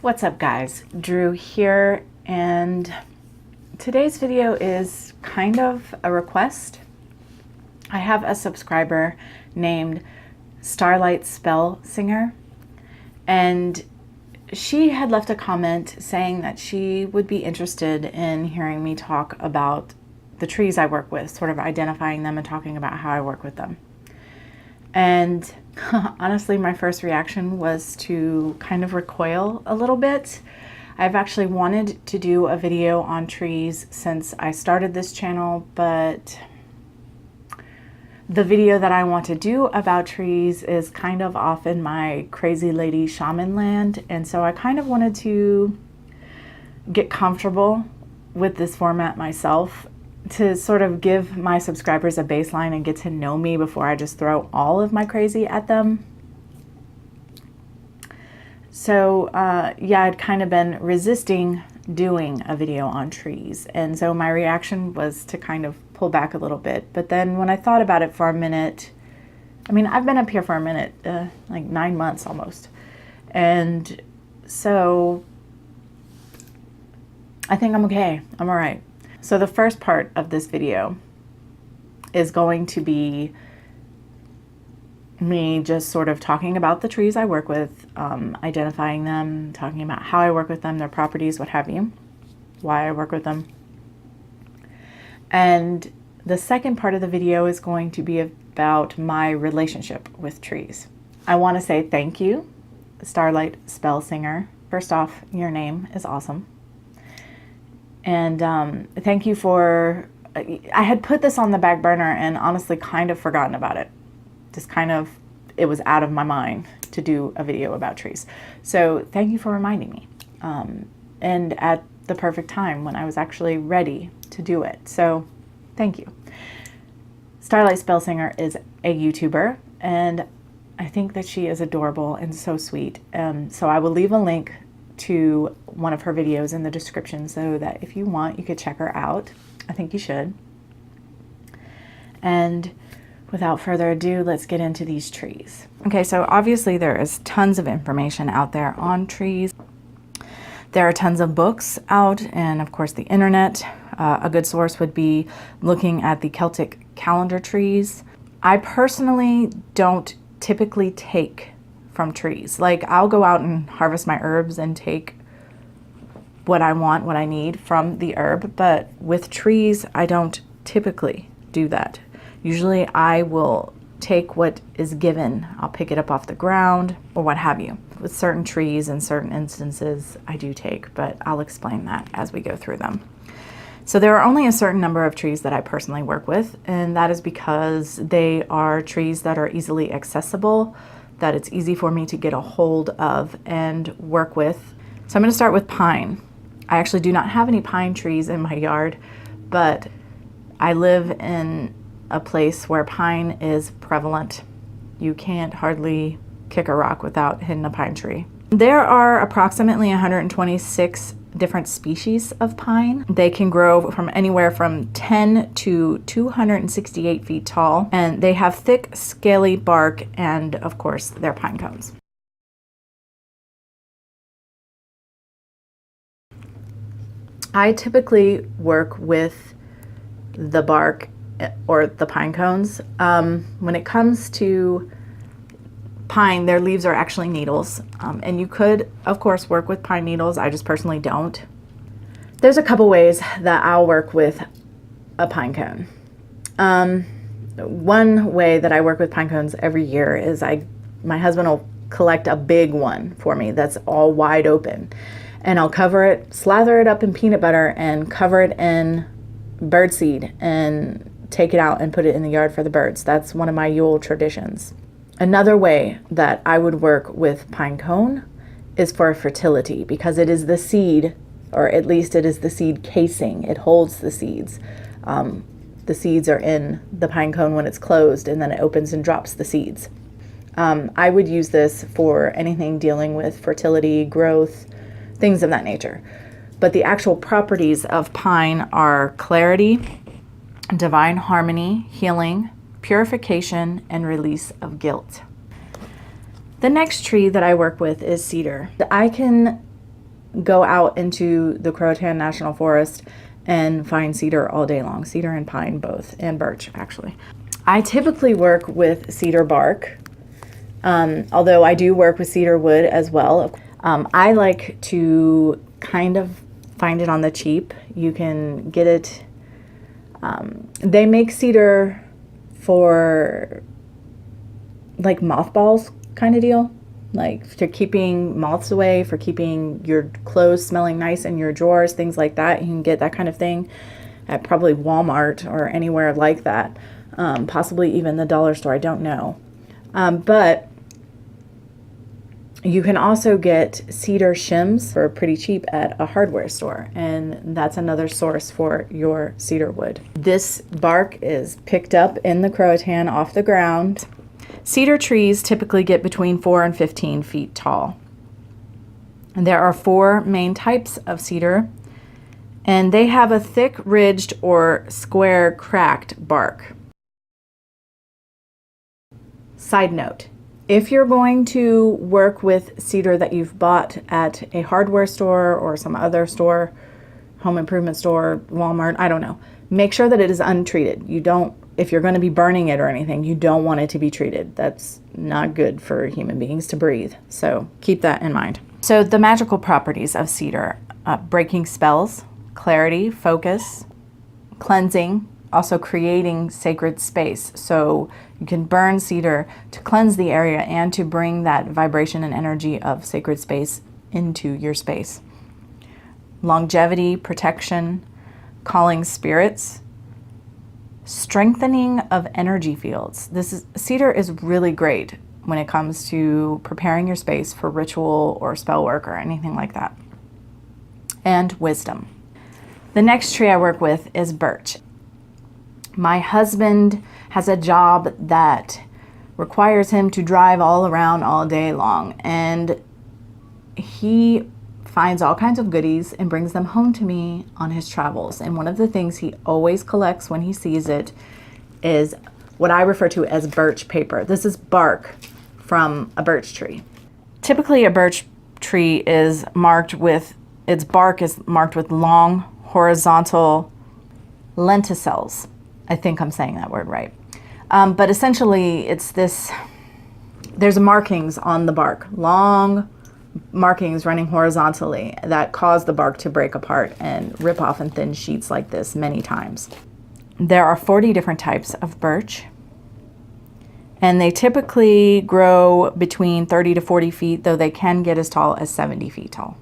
What's up guys, Drew here, and today's video is kind of a request. I have a subscriber named Starlight Spellsinger, and she had left a comment saying that she would be interested in hearing me talk about the trees I work with, sort of identifying them and talking about how I work with them. And honestly, my first reaction was to kind of recoil a little bit. I've actually wanted to do a video on trees since I started this channel, but the video that I want to do about trees is kind of off in my crazy lady shaman land, and so I kind of wanted to get comfortable with this format myself, to sort of give my subscribers a baseline and get to know me before I just throw all of my crazy at them. So yeah, I'd kind of been resisting doing a video on trees, and so my reaction was to kind of pull back a little bit. But then when I thought about it for a minute, I mean, I've been up here for a minute, like 9 months almost, and so I think I'm okay. I'm all right. So the first part of this video is going to be me just sort of talking about the trees I work with, identifying them, talking about how I work with them, their properties, what have you, why I work with them. And the second part of the video is going to be about my relationship with trees. I want to say thank you, Starlight Spellsinger. First off, your name is awesome. And thank you for, I had put this on the back burner and honestly kind of forgotten about it. Just kind of, it was out of my mind to do a video about trees. So thank you for reminding me. And at the perfect time when I was actually ready to do it. So thank you. Starlight Spellsinger is a YouTuber, and I think that she is adorable and so sweet. So I will leave a link to one of her videos in the description so that if you want, you could check her out. I think you should. And without further ado, let's get into these trees. Okay, so obviously there is tons of information out there on trees. There are tons of books out, and of course the internet. A good source would be looking at the Celtic calendar trees. I personally don't typically take from trees. Like, I'll go out and harvest my herbs and take what I want, what I need from the herb, but with trees, I don't typically do that. Usually I will take what is given. I'll pick it up off the ground or what have you. With certain trees, in certain instances, I do take, but I'll explain that as we go through them. So there are only a certain number of trees that I personally work with, and that is because they are trees that are easily accessible, that it's easy for me to get a hold of and work with. So I'm going to start with pine. I actually do not have any pine trees in my yard, but I live in a place where pine is prevalent. You can't hardly kick a rock without hitting a pine tree. There are approximately 126 different species of pine. They can grow from anywhere from 10 to 268 feet tall, and they have thick, scaly bark, and of course, they're pine cones. I typically work with the bark or the pine cones. When it comes to pine, their leaves are actually needles, and you could, of course, work with pine needles. I just personally don't. There's a couple ways that I'll work with a pine cone. One way that I work with pine cones every year is my husband will collect a big one for me that's all wide open, and I'll cover it, slather it up in peanut butter and cover it in birdseed and take it out and put it in the yard for the birds. That's one of my Yule traditions. Another way that I would work with pine cone is for fertility, because it is the seed, or at least it is the seed casing. It holds the seeds. The seeds are in the pine cone when it's closed, and then it opens and drops the seeds. I would use this for anything dealing with fertility, growth, things of that nature. But the actual properties of pine are clarity, divine harmony, healing, purification, and release of guilt. The next tree that I work with is cedar. I can go out into the Croatan National Forest and find cedar all day long. Cedar and pine both, and birch actually. I typically work with cedar bark, although I do work with cedar wood as well. I like to kind of find it on the cheap. You can get it, they make cedar for like mothballs kind of deal, like for keeping moths away, for keeping your clothes smelling nice in your drawers, things like that. You can get that kind of thing at probably Walmart or anywhere like that, possibly even the dollar store, I don't know. But you can also get cedar shims for pretty cheap at a hardware store, and that's another source for your cedar wood. This bark is picked up in the Croatan off the ground. Cedar trees typically get between 4 and 15 feet tall. And there are 4 main types of cedar, and they have a thick, ridged, or square, cracked bark. Side note, if you're going to work with cedar that you've bought at a hardware store or some other store, home improvement store, Walmart, I don't know, make sure that it is untreated. You don't, if you're going to be burning it or anything, you don't want it to be treated. That's not good for human beings to breathe. So keep that in mind. So the magical properties of cedar, breaking spells, clarity, focus, cleansing, also creating sacred space. So you can burn cedar to cleanse the area and to bring that vibration and energy of sacred space into your space. Longevity, protection, calling spirits, strengthening of energy fields. Cedar is really great when it comes to preparing your space for ritual or spell work or anything like that. And wisdom. The next tree I work with is birch. My husband has a job that requires him to drive all around all day long, and he finds all kinds of goodies and brings them home to me on his travels. And one of the things he always collects when he sees it is what I refer to as birch paper. This is bark from a birch tree. Typically a birch tree is marked with, its bark is marked with long horizontal lenticels. I think I'm saying that word right. But essentially it's this, there's markings on the bark, long markings running horizontally that cause the bark to break apart and rip off in thin sheets like this many times. There are 40 different types of birch, and they typically grow between 30 to 40 feet, though they can get as tall as 70 feet tall.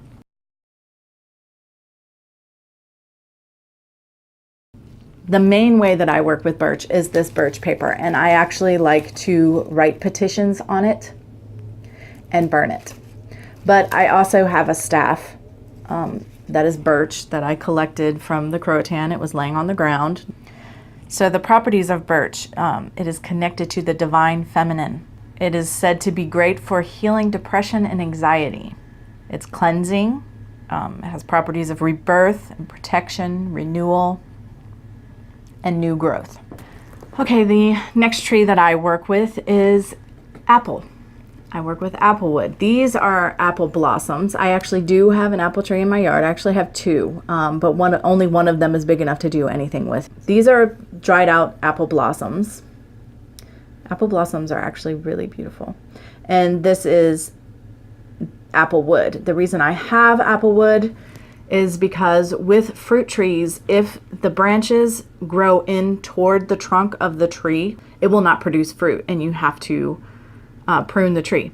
The main way that I work with birch is this birch paper, and I actually like to write petitions on it and burn it. But I also have a staff that is birch that I collected from the Croatan. It was laying on the ground. So the properties of birch, it is connected to the divine feminine. It is said to be great for healing depression and anxiety. It's cleansing. It has properties of rebirth and protection, renewal, and new growth. Okay, the next tree that I work with is apple. I work with applewood. These are apple blossoms. I actually do have an apple tree in my yard. I actually have 2, but only one of them is big enough to do anything with. These are dried out apple blossoms. Apple blossoms are actually really beautiful. And this is apple wood. The reason I have apple wood is because with fruit trees, if the branches grow in toward the trunk of the tree, it will not produce fruit, and you have to prune the tree.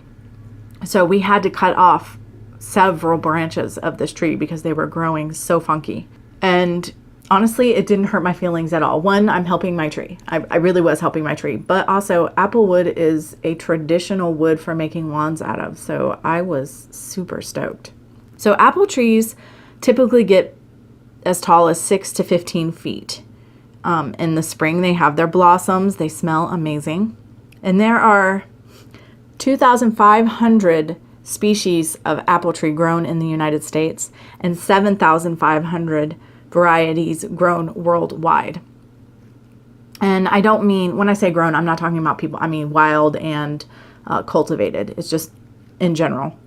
So we had to cut off several branches of this tree because they were growing so funky. And honestly, it didn't hurt my feelings at all. One, I'm helping my tree. I really was helping my tree. But also, apple wood is a traditional wood for making wands out of. So I was super stoked. So apple trees typically get as tall as 6 to 15 feet. In the spring, they have their blossoms. They smell amazing. And there are 2,500 species of apple tree grown in the United States and 7,500 varieties grown worldwide. And I don't mean, when I say grown, I'm not talking about people, I mean wild and cultivated. It's just in general.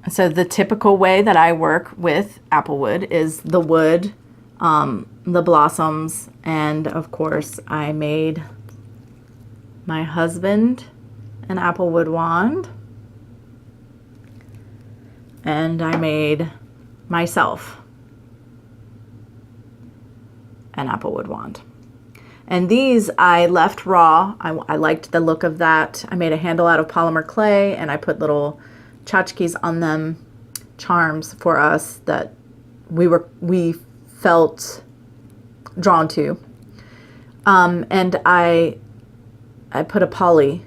So the typical way that I work with applewood is the wood, the blossoms, and of course I made my husband an applewood wand, and I made myself an applewood wand. And these I left raw. I liked the look of that. I made a handle out of polymer clay, and I put little tchotchkes on them, charms for us that we felt drawn to. And I put a poly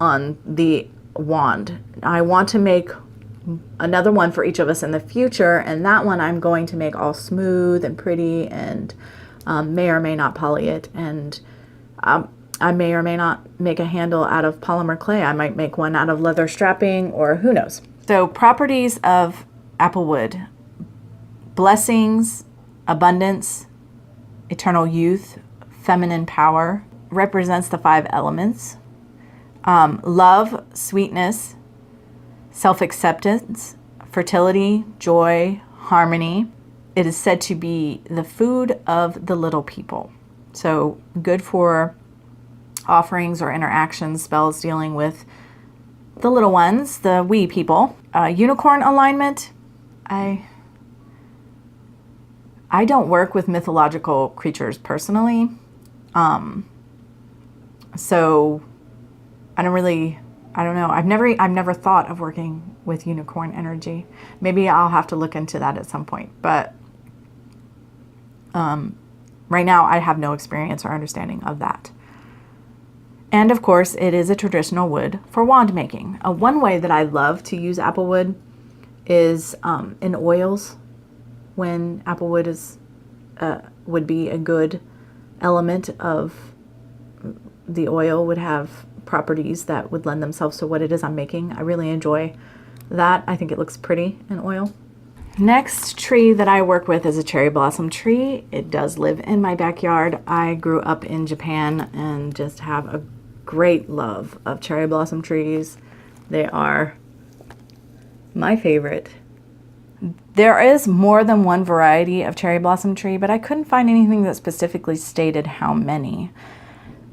on the wand. I want to make another one for each of us in the future, and that one I'm going to make all smooth and pretty, and may or may not poly it, and I may or may not make a handle out of polymer clay. I might make one out of leather strapping, or who knows. So properties of applewood: blessings, abundance, eternal youth, feminine power, represents the 5 elements. Love, sweetness, self-acceptance, fertility, joy, harmony. It is said to be the food of the little people. So good for offerings or interactions, spells dealing with the little ones, the wee people. Unicorn alignment. I don't work with mythological creatures personally. So I don't know. I've never thought of working with unicorn energy. Maybe I'll have to look into that at some point. But right now I have no experience or understanding of that. And of course, it is a traditional wood for wand making. One way that I love to use applewood is in oils. When applewood is would be a good element of the oil, would have properties that would lend themselves to what it is I'm making. I really enjoy that. I think it looks pretty in oil. Next tree that I work with is a cherry blossom tree. It does live in my backyard. I grew up in Japan and just have a great love of cherry blossom trees. They are my favorite. There is more than one variety of cherry blossom tree, but I couldn't find anything that specifically stated how many.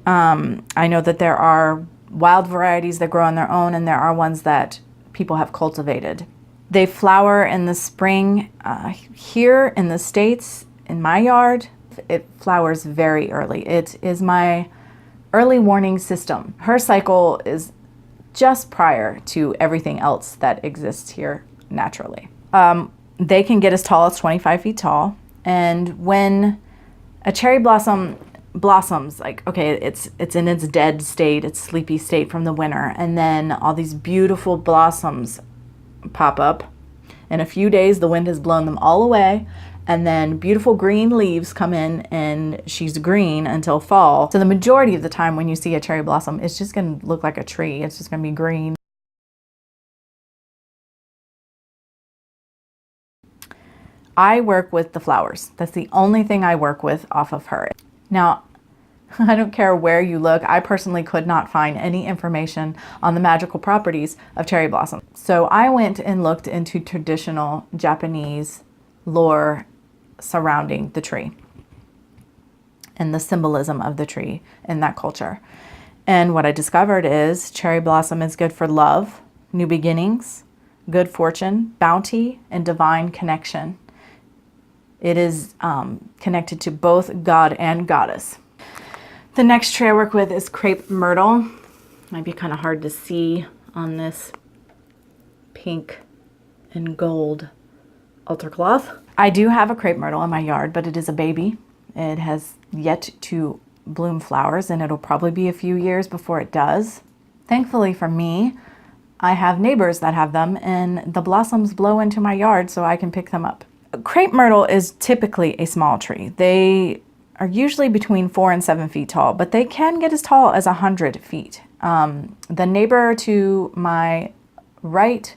I know that there are wild varieties that grow on their own, and there are ones that people have cultivated. They flower in the spring. Here in the States, in my yard, it flowers very early. It is my early warning system. Her cycle is just prior to everything else that exists here naturally. They can get as tall as 25 feet tall. And when a cherry blossom blossoms, like, okay, it's in its dead state, its sleepy state from the winter, and then all these beautiful blossoms pop up. In a few days, the wind has blown them all away, and then beautiful green leaves come in, and she's green until fall. So the majority of the time when you see a cherry blossom, it's just going to look like a tree. It's just going to be green. I work with the flowers. That's the only thing I work with off of her. Now, I don't care where you look. I personally could not find any information on the magical properties of cherry blossom. So I went and looked into traditional Japanese lore surrounding the tree and the symbolism of the tree in that culture. And what I discovered is cherry blossom is good for love, new beginnings, good fortune, bounty, and divine connection. It is connected to both God and goddess. The next tree I work with is crepe myrtle. Might be kind of hard to see on this pink and gold altar cloth. I do have a crepe myrtle in my yard, but it is a baby. It has yet to bloom flowers, and it'll probably be a few years before it does. Thankfully for me, I have neighbors that have them, and the blossoms blow into my yard so I can pick them up. Crepe myrtle is typically a small tree. They are usually between 4 and 7 feet tall, but they can get as tall as 100 feet. The neighbor to my right,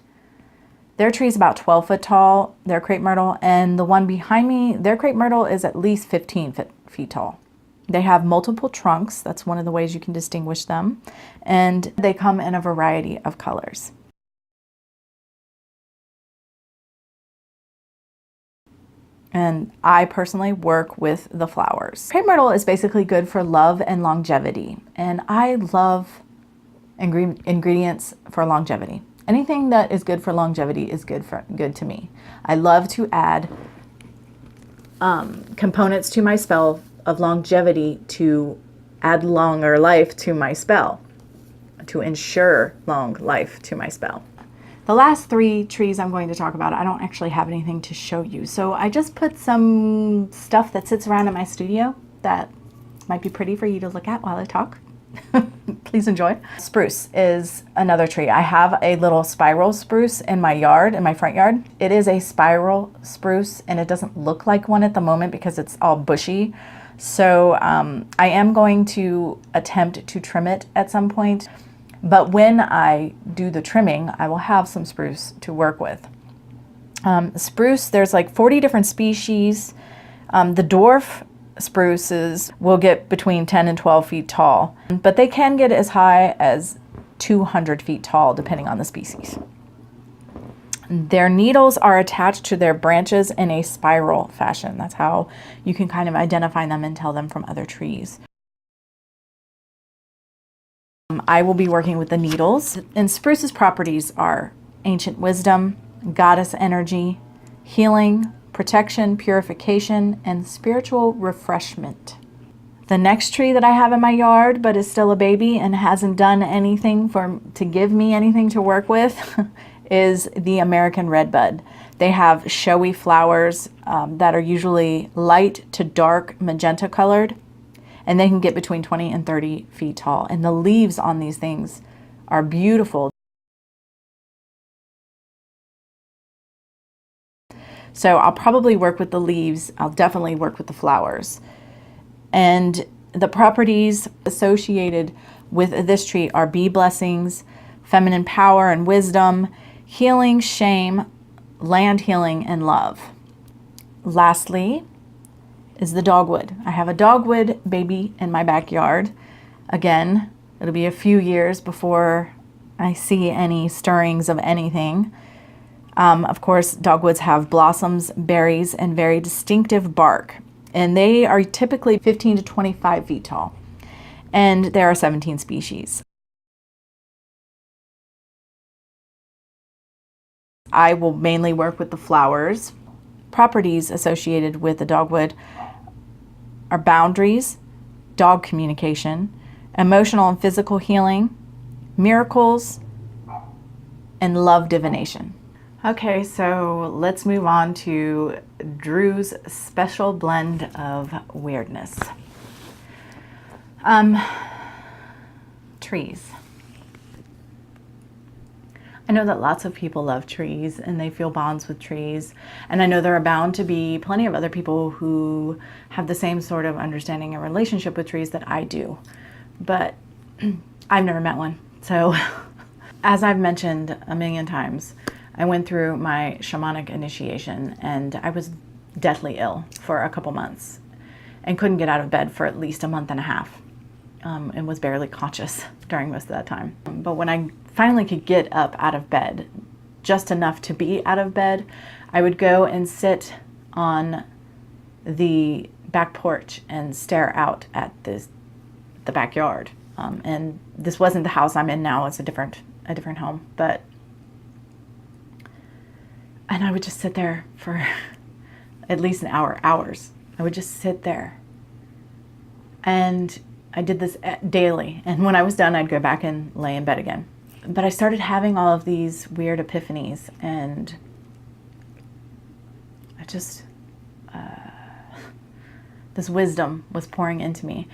their tree is about 12 foot tall, their crepe myrtle, and the one behind me, their crepe myrtle is at least 15 feet tall. They have multiple trunks. That's one of the ways you can distinguish them. And they come in a variety of colors. And I personally work with the flowers. Crepe myrtle is basically good for love and longevity. And I love ingredients for longevity. Anything that is good for longevity is good to me. I love to add components to my spell of longevity to add longer life to my spell, to ensure long life to my spell. The last 3 trees I'm going to talk about, I don't actually have anything to show you. So I just put some stuff that sits around in my studio that might be pretty for you to look at while I talk. Please enjoy. Spruce is another tree. I have a little spiral spruce in my yard, in my front yard. It is a spiral spruce and it doesn't look like one at the moment because it's all bushy. So I am going to attempt to trim it at some point. But when I do the trimming, I will have some spruce to work with. Spruce, there's like 40 different species. The dwarf spruces will get between 10 and 12 feet tall, but they can get as high as 200 feet tall depending on the species. Their needles are attached to their branches in a spiral fashion. That's how you can kind of identify them and tell them from other trees. I will be working with the needles, and spruce's properties are ancient wisdom, goddess energy, healing, protection, purification, and spiritual refreshment. The next tree that I have in my yard, but is still a baby and hasn't done anything to give me anything to work with, is the American redbud. They have showy flowers that are usually light to dark magenta colored, and they can get between 20 and 30 feet tall. And the leaves on these things are beautiful. So I'll probably work with the leaves. I'll definitely work with the flowers. And the properties associated with this tree are bee blessings, feminine power and wisdom, healing, shame, land healing, and love. Lastly is the dogwood. I have a dogwood baby in my backyard. Again, it'll be a few years before I see any stirrings of anything. Of course, dogwoods have blossoms, berries, and very distinctive bark. And they are typically 15 to 25 feet tall. And there are 17 species. I will mainly work with the flowers. Properties associated with the dogwood are boundaries, dog communication, emotional and physical healing, miracles, and love divination. Okay, so let's move on to Drew's special blend of weirdness. Trees. I know that lots of people love trees and they feel bonds with trees. And I know there are bound to be plenty of other people who have the same sort of understanding and relationship with trees that I do. But I've never met one. So as I've mentioned a million times, I went through my shamanic initiation and I was deathly ill for a couple months and couldn't get out of bed for at least a month and a half. And was barely conscious during most of that time. But when I finally could get up out of bed, just enough to be out of bed, I would go and sit on the back porch and stare out at the backyard. And this wasn't the house I'm in now, it's a different home. And I would just sit there for at least an hour, hours. I would just sit there. And I did this daily, and when I was done, I'd go back and lay in bed again. But I started having all of these weird epiphanies, and I just, this wisdom was pouring into me.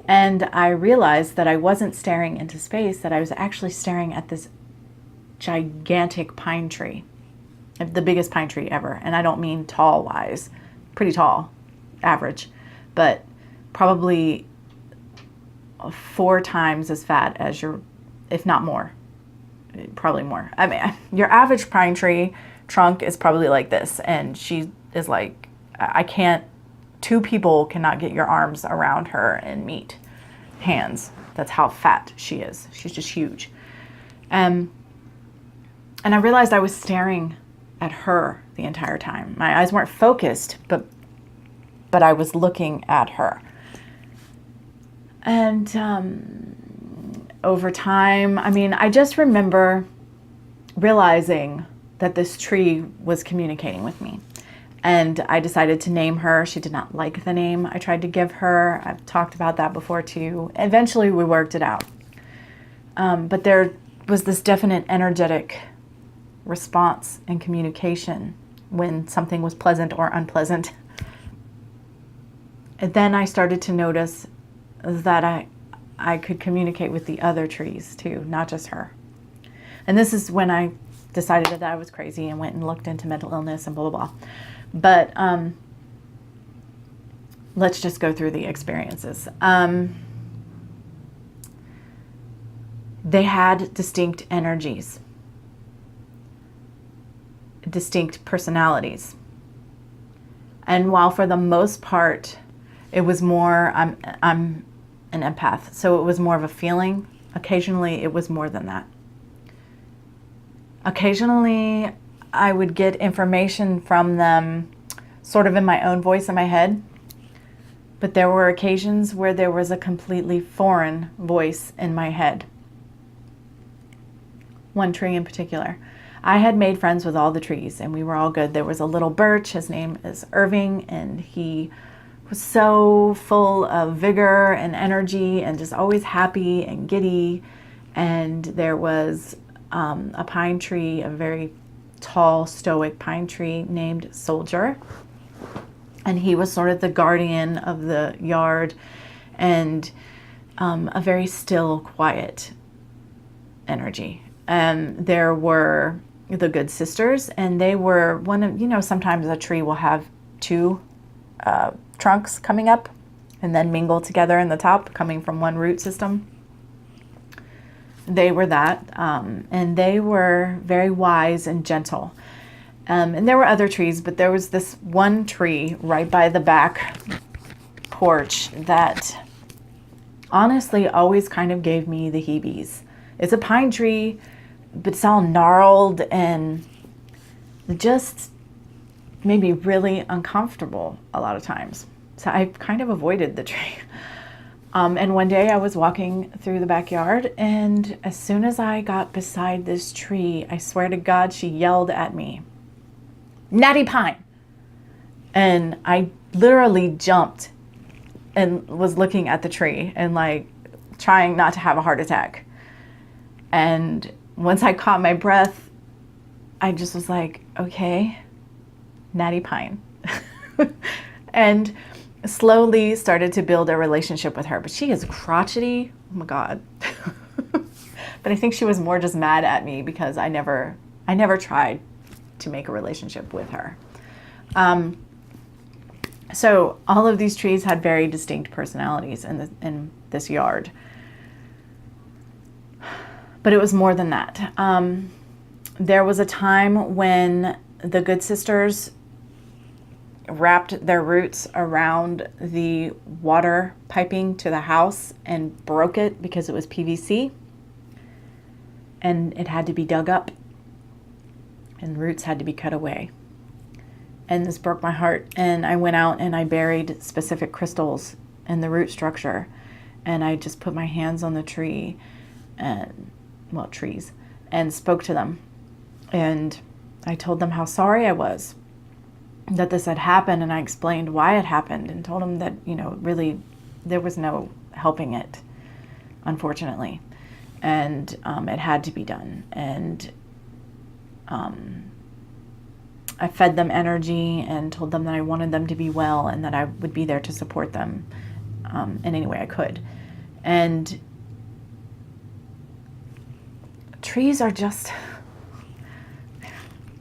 And I realized that I wasn't staring into space, that I was actually staring at this gigantic pine tree, the biggest pine tree ever. And I don't mean tall-wise, pretty tall, average, but probably 4 times as fat as if not more, probably more. I mean, your average pine tree trunk is probably like this, and she is like, I can't, 2 people cannot get your arms around her and meet hands. That's how fat she is. She's just huge. And I realized I was staring at her the entire time. My eyes weren't focused, but I was looking at her. And over time, I mean, I just remember realizing that this tree was communicating with me. And I decided to name her. She did not like the name I tried to give her. I've talked about that before too. Eventually we worked it out. But there was this definite energetic response and communication when something was pleasant or unpleasant. And then I started to notice that I could communicate with the other trees too, not just her. And this is when I decided that I was crazy and went and looked into mental illness and blah, blah, blah. But let's just go through the experiences. They had distinct energies, distinct personalities. And while for the most part, it was more, I'm an empath, so it was more of a feeling. Occasionally, it was more than that. Occasionally, I would get information from them sort of in my own voice in my head. But there were occasions where there was a completely foreign voice in my head. One tree in particular. I had made friends with all the trees and we were all good. There was a little birch, his name is Irving, and he was so full of vigor and energy and just always happy and giddy. And there was a pine tree, a very tall, stoic pine tree named Soldier. And he was sort of the guardian of the yard and a very still, quiet energy. And there were the Good Sisters, and they were one of, sometimes a tree will have two trunks coming up and then mingle together in the top, coming from one root system. They were that, and they were very wise and gentle. And there were other trees, but there was this one tree right by the back porch that honestly always kind of gave me the heebies. It's a pine tree, but it's all gnarled and just made me really uncomfortable a lot of times. So I kind of avoided the tree. And one day I was walking through the backyard, and as soon as I got beside this tree, I swear to God, she yelled at me, "Natty Pine!" And I literally jumped and was looking at the tree and like trying not to have a heart attack. And once I caught my breath, I just was like, okay, Natty Pine. And slowly started to build a relationship with her. But she is crotchety. Oh my God. But I think she was more just mad at me because I never tried to make a relationship with her. So all of these trees had very distinct personalities in this yard. But it was more than that. There was a time when the Good Sisters wrapped their roots around the water piping to the house and broke it because it was PVC. And it had to be dug up. And roots had to be cut away. And this broke my heart. And I went out and I buried specific crystals in the root structure. And I just put my hands on the tree and, trees, and spoke to them. And I told them how sorry I was that this had happened. And I explained why it happened and told them that, really there was no helping it, unfortunately. And it had to be done. And I fed them energy and told them that I wanted them to be well and that I would be there to support them in any way I could. And trees are just,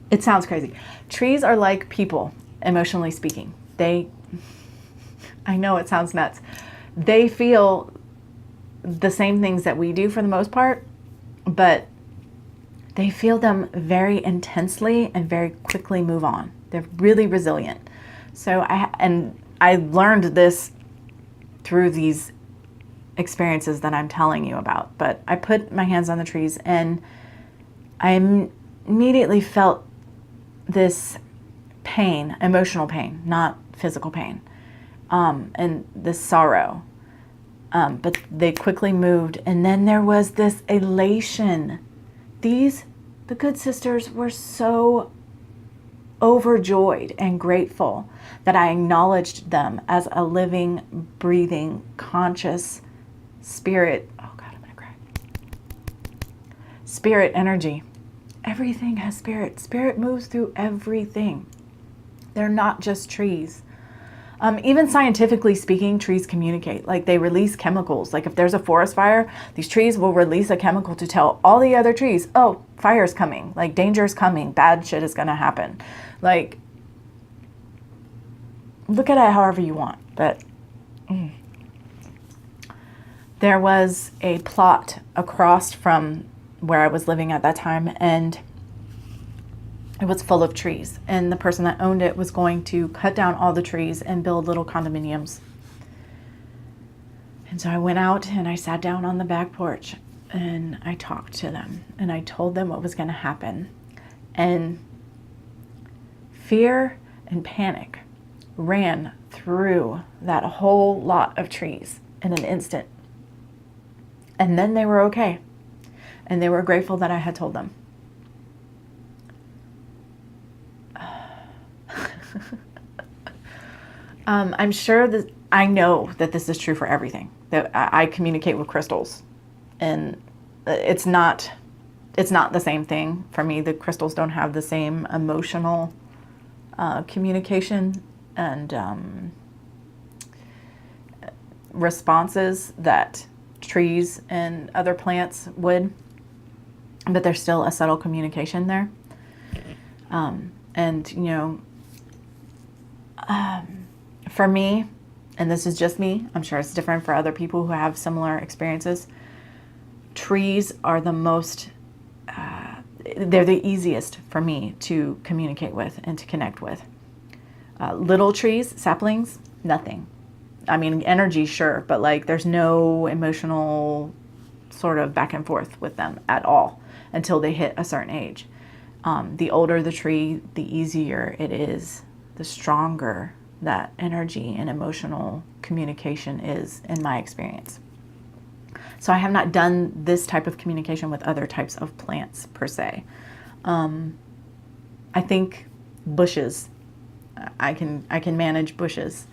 it sounds crazy. Trees are like people, emotionally speaking. I know it sounds nuts. They feel the same things that we do for the most part, but they feel them very intensely and very quickly move on. They're really resilient. So I learned this through these experiences that I'm telling you about. But I put my hands on the trees and I immediately felt this pain, emotional pain, not physical pain, and this sorrow. But they quickly moved, and then there was this elation. The good sisters were so overjoyed and grateful that I acknowledged them as a living, breathing, conscious spirit. Oh God, I'm gonna cry. Spirit energy. Everything has spirit. Spirit moves through everything. They're not just trees. Even scientifically speaking, trees communicate. Like, they release chemicals. Like, if there's a forest fire, these trees will release a chemical to tell all the other trees, oh, fire's coming. Like, danger's coming. Bad shit is going to happen. Like, look at it however you want. But there was a plot across from where I was living at that time, and it was full of trees, and the person that owned it was going to cut down all the trees and build little condominiums. And so I went out and I sat down on the back porch and I talked to them and I told them what was going to happen. And fear and panic ran through that whole lot of trees in an instant. And then they were okay. And they were grateful that I had told them. I'm sure that I know that this is true for everything. That I communicate with crystals, and it's not the same thing for me. The crystals don't have the same emotional communication and responses that trees and other plants would, but there's still a subtle communication there. And you know, for me, and this is just me, I'm sure it's different for other people who have similar experiences, trees are the most, they're the easiest for me to communicate with and to connect with. Little trees, saplings, nothing. I mean, energy, sure, but like there's no emotional sort of back and forth with them at all until they hit a certain age. The older the tree, the easier it is, the stronger that energy and emotional communication is, in my experience. So I have not done this type of communication with other types of plants per se. I think bushes, I can manage bushes,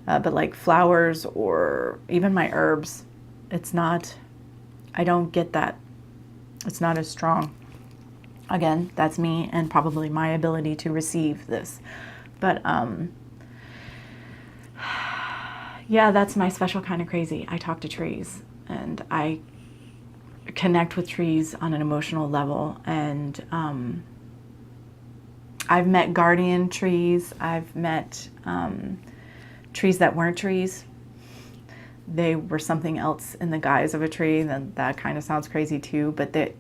but like flowers or even my herbs, it's not, I don't get that. It's not as strong. Again, that's me and probably my ability to receive this. But yeah, that's my special kind of crazy. I talk to trees and I connect with trees on an emotional level. And I've met guardian trees. I've met trees that weren't trees. They were something else in the guise of a tree. Then that kind of sounds crazy too. But that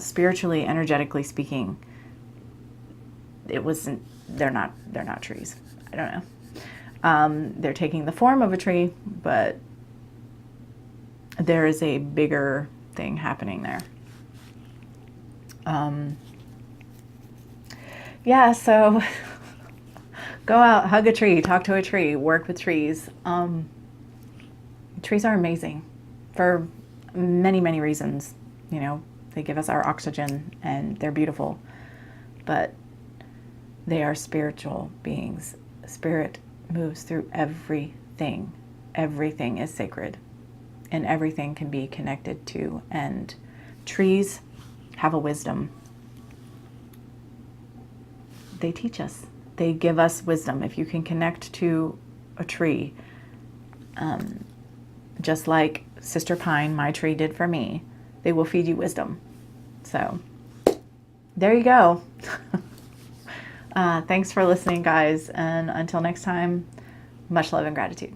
spiritually, energetically speaking, it wasn't. They're not trees. I don't know. They're taking the form of a tree, but there is a bigger thing happening there. Yeah, so go out, hug a tree, talk to a tree, work with trees. Trees are amazing for many, many reasons. You know, they give us our oxygen and they're beautiful, but they are spiritual beings. Spirit moves through everything. Everything is sacred and everything can be connected to. And trees have a wisdom. They teach us. They give us wisdom. If you can connect to a tree, just like Sister Pine, my tree, did for me, they will feed you wisdom. So there you go. Thanks for listening, guys. And until next time, much love and gratitude.